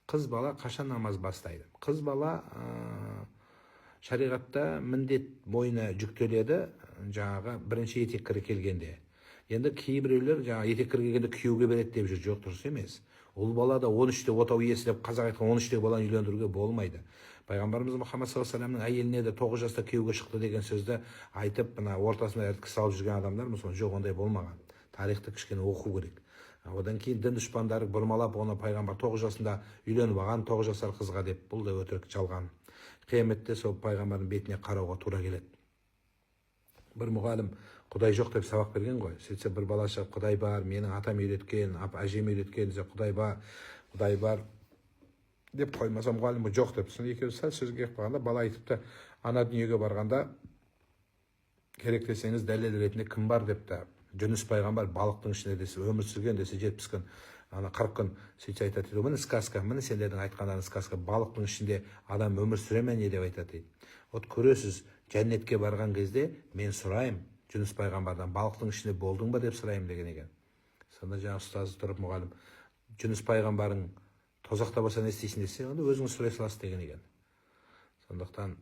Қыз бала қашан намаз бастайды? Қыз бала шариғатта міндет бойына жүктеледі, жаңағы бірінші етеккірі келгенде. Енді кейбіреулер жаңағы етеккірі келгенде күйеуге береді деп жүр. Жоқ, дұрыс емес. Ұл бала да 13-те отау иесі деп қазақ айтқан 13-те баланы үйлендіруге болмайды. Пайғамбарымыз Мұхаммад саллаллаху алейхи вассаламның әйеліне де 9 жаста күйеуге шықты деген сөзді айтып, мына ортасына іріткі салып жүрген адамдар мұсылман. Жоқ, ондай болмаған. Тарихты кішкене оқу керек. Одан кейін дін дұшпандары бұрмалап, оны пайғамбар 9 жасында үйленіп алған 9 жасар қызға деп, бұл да өтірік, жалған. Қияметте сол пайғамбардың бетіне қарауға тура келеді. Бір мұғалім Құдай жоқ деп сабақ берген ғой. Сөйтсе бір бала шығып, Құдай бар, менің атам үйреткен, әжем үйреткен, Құдай бар деп қоймаса, мұғалім жоқ деп. Сосын екеуі сәл сөзге келіп қалғанда, бала айтыпты, ана дүниеге барғанда керек десеңіз дәлел ретінде кім бар депті. Жүніс пайғамбар балықтың ішінде десе, өмір сүрген десе 70 күн, 40 күн. Сөйтсе айтады, міне сказка, міне сендердің айтқандарың сказка, балықтың ішінде адам өмір сүре ме не деп айтады дейді. Вот көресіз, жәннетке барған кезде мен сұрайым Жүніс пайғамбардан, балықтың ішінде болдың ба деп сұрайым деген екен. Сонда жаңа ұстазы тұрып, мұғалім, Жүніс пайғамбарың тозақта болса не істейсің десе, онда өзіңіз сұрай саласыз деген екен. Сондықтан